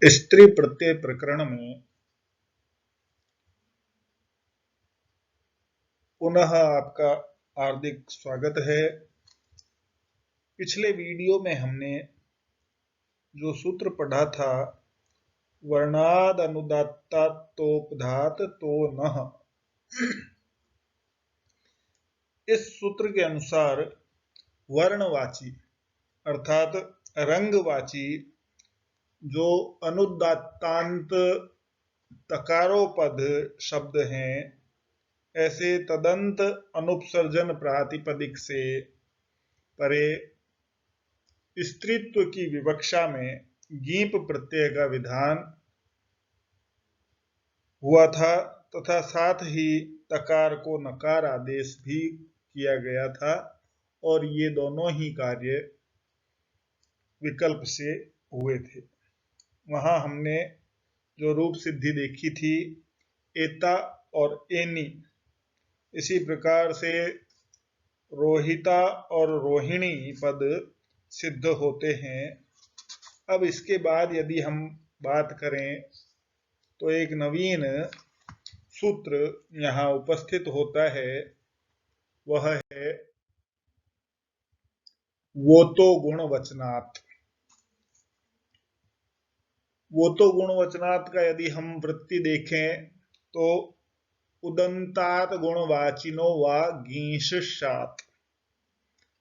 स्त्री प्रत्यय प्रकरण में पुनः आपका हार्दिक स्वागत है। पिछले वीडियो में हमने जो सूत्र पढ़ा था, वर्णाद अनुदात्तातोपधात तो नः, इस सूत्र के अनुसार वर्णवाची अर्थात रंगवाची जो अनुदात्तांत तकारोपद शब्द हैं, ऐसे तदंत अनुपसर्जन प्रातिपदिक से परे स्त्रीत्व की विवक्षा में गीप प्रत्यय का विधान हुआ था तथा साथ ही तकार को नकार आदेश भी किया गया था और ये दोनों ही कार्य विकल्प से हुए थे। वहां हमने जो रूप सिद्धि देखी थी, एता और एनी, इसी प्रकार से रोहिता और रोहिणी पद सिद्ध होते हैं। अब इसके बाद यदि हम बात करें तो एक नवीन सूत्र यहाँ उपस्थित होता है, वह है वो तो गुणवचनात्। वो तो गुणवचनात् का यदि हम वृत्ति देखें तो उदंतात गुणवाचिनो वा गींशात्,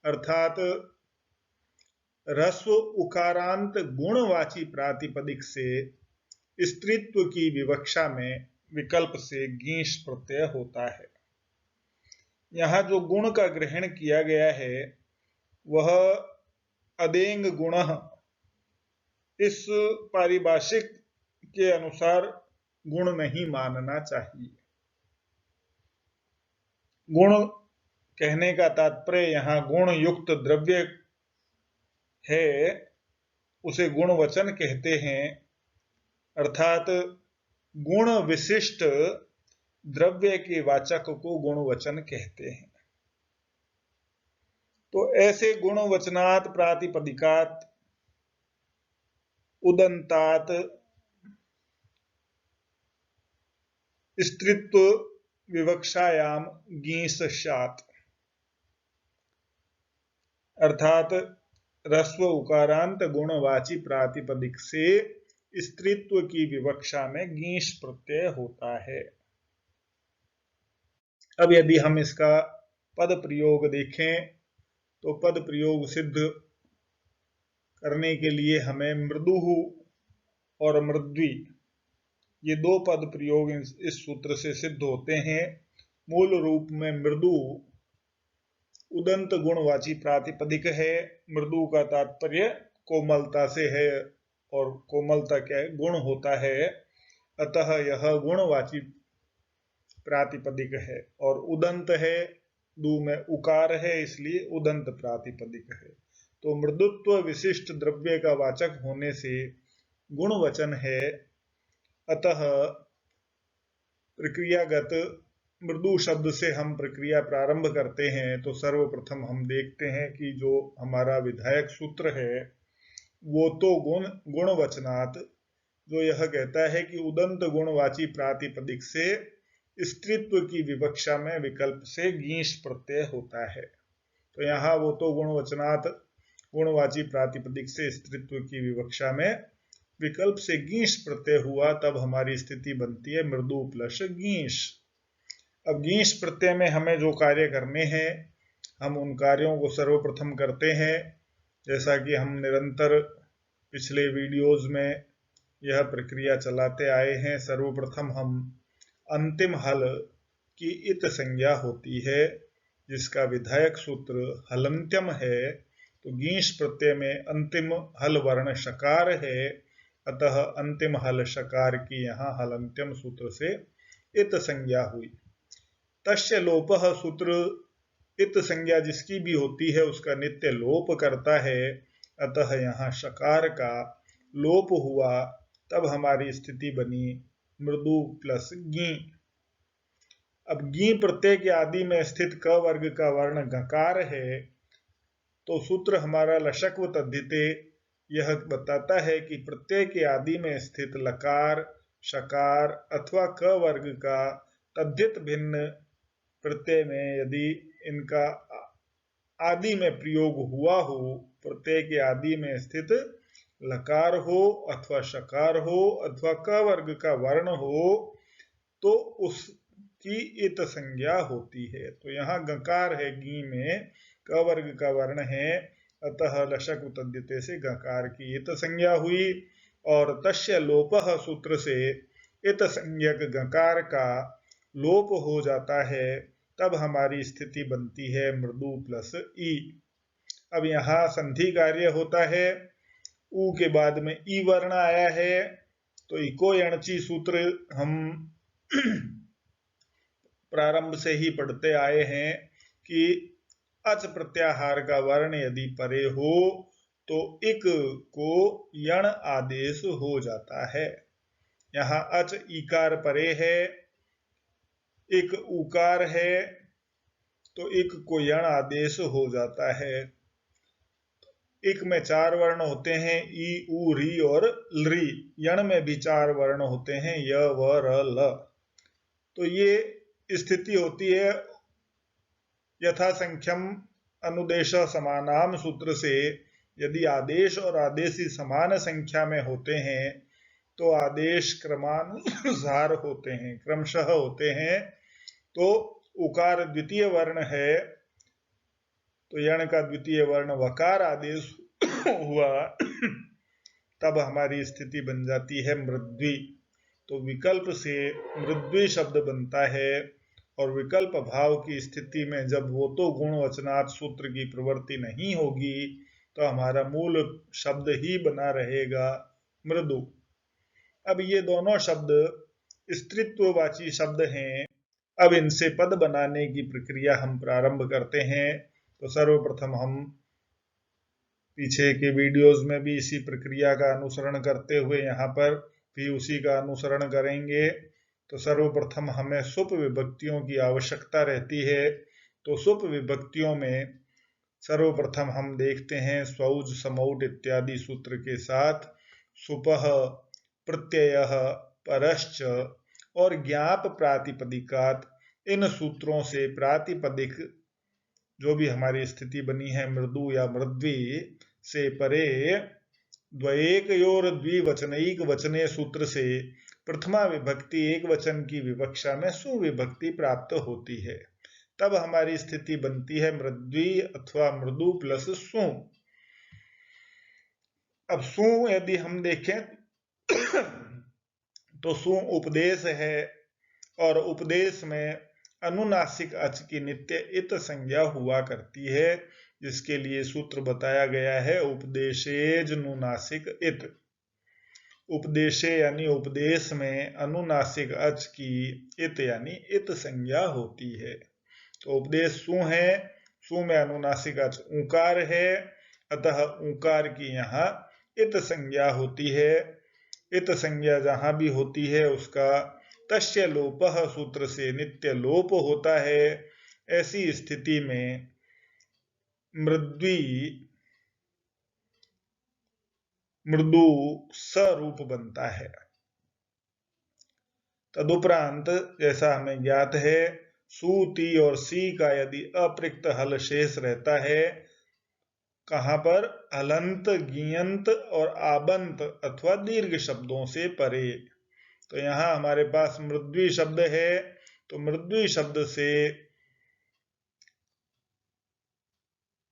अर्थात ह्रस्व उकारांत गुणवाची प्रातिपदिक से स्त्रीत्व की विवक्षा में विकल्प से गींश प्रत्यय होता है। यहाँ जो गुण का ग्रहण किया गया है वह अदेंग गुण, इस पारिभाषिक के अनुसार गुण नहीं मानना चाहिए। गुण कहने का तात्पर्य यहाँ गुण युक्त द्रव्य है, उसे गुणवचन कहते हैं, अर्थात गुण विशिष्ट द्रव्य के वाचक को गुणवचन कहते हैं। तो ऐसे गुणवचनात् प्रातिपदिकात् उदंतात स्त्रीत्व विवक्षायाम गींशात्, अर्थात ह्रस्व उकारांत गुणवाची प्रातिपदिक से स्त्रीत्व की विवक्षा में गींश प्रत्यय होता है। अब यदि हम इसका पद प्रयोग देखें तो पद प्रयोग सिद्ध करने के लिए हमें मृदुः और मृद्वी, ये दो पद प्रयोग इस सूत्र से सिद्ध होते हैं। मूल रूप में मृदु उदंत गुणवाची प्रातिपदिक है। मृदु का तात्पर्य कोमलता से है और कोमलता क्या गुण होता है, अतः यह गुणवाची प्रातिपदिक है। और उदंत है, दू में उकार है, इसलिए उदंत प्रातिपदिक है। तो मृदुत्व विशिष्ट द्रव्य का वाचक होने से गुणवचन है। अतः प्रक्रियागत मृदु शब्द से हम प्रक्रिया प्रारंभ करते हैं तो सर्वप्रथम हम देखते हैं कि जो हमारा विधायक सूत्र है वो तो गुणवचनात्, जो यह कहता है कि उदंत गुणवाची प्रातिपदिक से स्त्रीत्व की विवक्षा में विकल्प से गींश प्रत्यय होता है। तो यहाँ वो तो गुणवचनात् गुणवाची प्रातिपदिक से स्त्रीत्व की विवक्षा में विकल्प से गींश प्रत्यय हुआ, तब हमारी स्थिति बनती है मृदु प्लस गींश। अब गींश प्रत्यय में हमें जो कार्य करने हैं, हम उन कार्यों को सर्वप्रथम करते हैं, जैसा कि हम निरंतर पिछले वीडियोज में यह प्रक्रिया चलाते आए हैं। सर्वप्रथम हम अंतिम हल की इत संज्ञा होती है, जिसका विधायक सूत्र हलंत्यम है। तो गींश प्रत्यय में अंतिम हल वर्ण शकार है, अतः अंतिम हल शकार की यहाँ हलंत्यम सूत्र से इत संज्ञा हुई। तस्य लोपः सूत्र इत संज्ञा जिसकी भी होती है उसका नित्य लोप करता है, अतः यहाँ शकार का लोप हुआ, तब हमारी स्थिति बनी मृदु प्लस गी। अब गी प्रत्यय के आदि में स्थित क वर्ग का वर्ण गकार है, तो सूत्र हमारा लशक्व तद्धिते यह बताता है कि प्रत्यय के आदि में स्थित लकार, शकार अथवा क वर्ग का तद्धित भिन्न प्रत्यय में यदि इनका आदि में प्रयोग हुआ हो, प्रत्यय के आदि में स्थित लकार हो अथवा शकार हो अथवा क वर्ग का वर्ण हो, तो उसकी इत संज्ञा होती है। तो यहाँ गकार है, गी में क वर्ग का वर्ण है, अतः लशक उतद्यते से गकार की इत संज्ञा हुई। और तस्य लोपः सूत्र से इत संज्ञक गकार का लोप हो जाता है, तब हमारी स्थिति बनती है मृदु प्लस ई। अब यहाँ संधि कार्य होता है, ऊ के बाद में ई वर्ण आया है, तो इको यणची सूत्र हम प्रारंभ से ही पढ़ते आए हैं कि अच प्रत्याहार का वर्ण यदि परे हो तो इक को यण आदेश हो जाता है। यहाँ अच इकार परे है, इक उकार है, तो इक को यण आदेश हो जाता है। इक में 4 वर्ण होते हैं, ई, उ, री और लृ। यण में भी 4 वर्ण होते हैं, य, व, र, ल। तो ये स्थिति होती है यथा संख्यम अनुदेश समानाम सूत्र से। यदि आदेश और आदेशी समान संख्या में होते हैं तो आदेश क्रमानुसार होते हैं, क्रमशः होते हैं। तो उकार द्वितीय वर्ण है, तो यण का द्वितीय वर्ण वकार आदेश हुआ, तब हमारी स्थिति बन जाती है मृद्वी। तो विकल्प से मृद्वी शब्द बनता है, और विकल्प भाव की स्थिति में जब वो तो गुणवचनात् सूत्र की प्रवृत्ति नहीं होगी तो हमारा मूल शब्द ही बना रहेगा मृदु। अब ये दोनों शब्द स्त्रीत्ववाची शब्द हैं। अब इनसे पद बनाने की प्रक्रिया हम प्रारंभ करते हैं। तो सर्वप्रथम हम पीछे के वीडियोस में भी इसी प्रक्रिया का अनुसरण करते हुए यहाँ पर भी उसी का अनुसरण करेंगे। तो सर्वप्रथम हमें सुप विभक्तियों की आवश्यकता रहती है। तो सुप विभक्तियों में सर्वप्रथम हम देखते हैं स्वौज, समौट इत्यादि सूत्र के साथ सुपः, प्रत्ययः, परश्च और ज्ञाप प्रातिपदिकात, इन सूत्रों से प्रातिपदिक जो भी हमारी स्थिति बनी है मृदु या मृद्वी से परे द्वयेकयोर द्विवचनैक वचने सूत्र से प्रथमा विभक्ति एक वचन की विवक्षा में सुविभक्ति प्राप्त होती है, तब हमारी स्थिति बनती है मृद्वी अथवा मृदु प्लस सु। अब सु यदि हम देखें तो सु उपदेश है, और उपदेश में अनुनासिक अच की नित्य इत संज्ञा हुआ करती है, जिसके लिए सूत्र बताया गया है उपदेशेज नुनासिक इत। उपदेशे यानी उपदेश में अनुनासिक अच की इत यानी इत संज्ञा होती है। तो उपदेश सु है, सु में अनुनासिक अच ऊकार है, अतः ऊकार की यहाँ इत संज्ञा होती है। इत संज्ञा जहां भी होती है उसका तस्य लोपः सूत्र से नित्य लोप होता है। ऐसी स्थिति में मृद्वी मृदु स्वरूप बनता है। तदुपरांत जैसा हमें ज्ञात है सु, ती और सी का यदि अप्रयुक्त हल शेष रहता है, कहां पर? हलंत, गियंत और आबंत अथवा दीर्घ शब्दों से परे। तो यहां हमारे पास मृद्वी शब्द है, तो मृद्वी शब्द से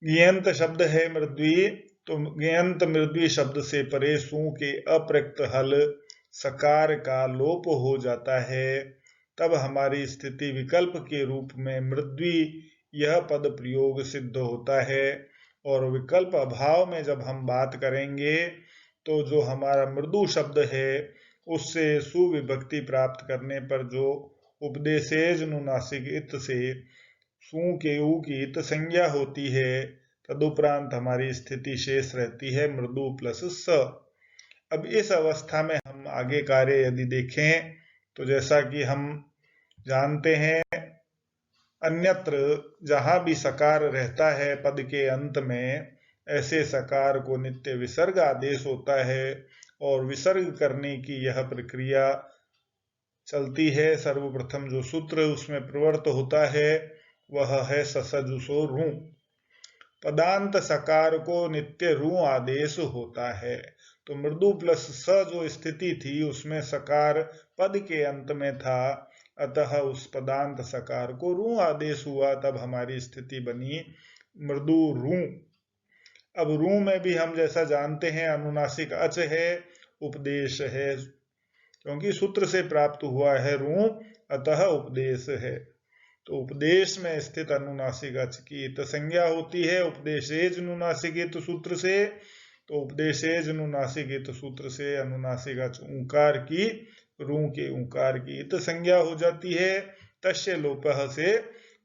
गियंत शब्द है मृद्वी, तो गियंत मृद्वी शब्द से परे सु के अप्रयुक्त हल सकार का लोप हो जाता है, तब हमारी स्थिति विकल्प के रूप में मृद्वी यह पद प्रयोग सिद्ध होता है। और विकल्प अभाव में जब हम बात करेंगे तो जो हमारा मृदु शब्द है उससे सुविभक्ति प्राप्त करने पर जो उपदेशेज नुनासिक इत से सु के ऊ की इत संज्ञा होती है, तदुपरांत हमारी स्थिति शेष रहती है मृदु प्लस स। अब इस अवस्था में हम आगे कार्य यदि देखें तो जैसा कि हम जानते हैं अन्यत्र जहां भी सकार रहता है पद के अंत में, ऐसे सकार को नित्य विसर्ग आदेश होता है और विसर्ग करने की यह प्रक्रिया चलती है। सर्वप्रथम जो सूत्र उसमें प्रवृत्त होता है वह है ससजुसो रू। पदांत सकार को नित्य रू आदेश होता है। तो मृदु प्लस स जो स्थिति थी उसमें सकार पद के अंत में था, अतः उस पदांत सकार को रू आदेश हुआ, तब हमारी स्थिति बनी मृदु रू। अब रू में भी हम जैसा जानते हैं अनुनासिक अच है, उपदेश है, क्योंकि सूत्र से प्राप्त हुआ है रू, अतः उपदेश है। तो उपदेश में स्थित अनुनासिक अच की इत संज्ञा होती है उपदेशेज नुनासिक इत सूत्र से। तो उपदेशेज नुनासिक इत सूत्र से अनुनासिक अच ऊंकार की रू के ऊंकार की इत संज्ञा हो जाती है। तस्य लोपः से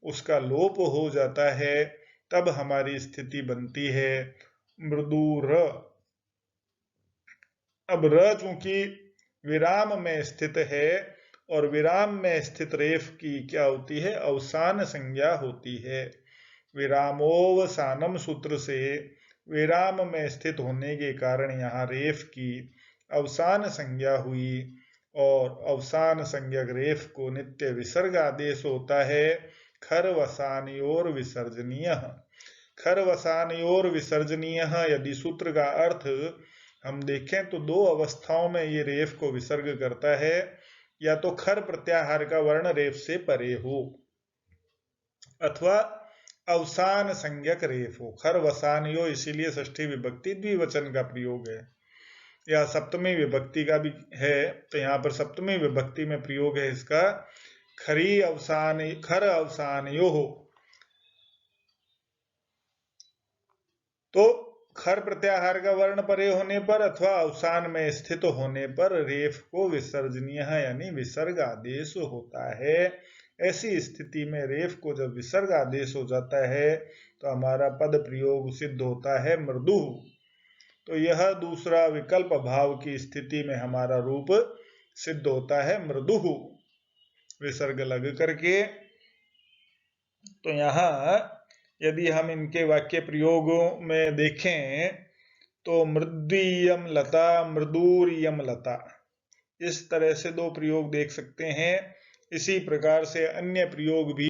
उसका लोप हो जाता है, तब हमारी स्थिति बनती है मृदु र। अब र चूंकि विराम में स्थित है और विराम में स्थित रेफ की क्या होती है, अवसान संज्ञा होती है। विरामोवसानम सूत्र से विराम में स्थित होने के कारण यहाँ रेफ की अवसान संज्ञा हुई और अवसान संज्ञक रेफ को नित्य विसर्ग आदेश होता है। खर वसानयोर विसर्जनीय। खर वसानयोर विसर्जनीय यदि सूत्र का अर्थ हम देखें तो दो अवस्थाओं में ये रेफ को विसर्ग करता है, या तो खर प्रत्याहार का वर्ण रेफ से परे हो अथवा अवसान संज्ञक रेफ हो। खर वसानयो इसीलिए षष्ठी विभक्ति द्विवचन का प्रयोग है, या सप्तमी विभक्ति का भी है, तो यहाँ पर सप्तमी विभक्ति में प्रयोग है इसका। खरी अवसान खर अवसानयो हो, तो खर प्रत्याहार का वर्ण परे होने पर अथवा अवसान में स्थित होने पर रेफ को विसर्जनीय यानी विसर्ग आदेश होता है। ऐसी स्थिति में रेफ को जब विसर्ग आदेश हो जाता है तो हमारा पद प्रयोग सिद्ध होता है मृदु। तो यह दूसरा विकल्प भाव की स्थिति में हमारा रूप सिद्ध होता है मृदु विसर्ग लग करके। तो यहाँ यदि हम इनके वाक्य प्रयोगों में देखें तो मृदीयम लता मृदूरियम लता, इस तरह से दो प्रयोग देख सकते हैं। इसी प्रकार से अन्य प्रयोग भी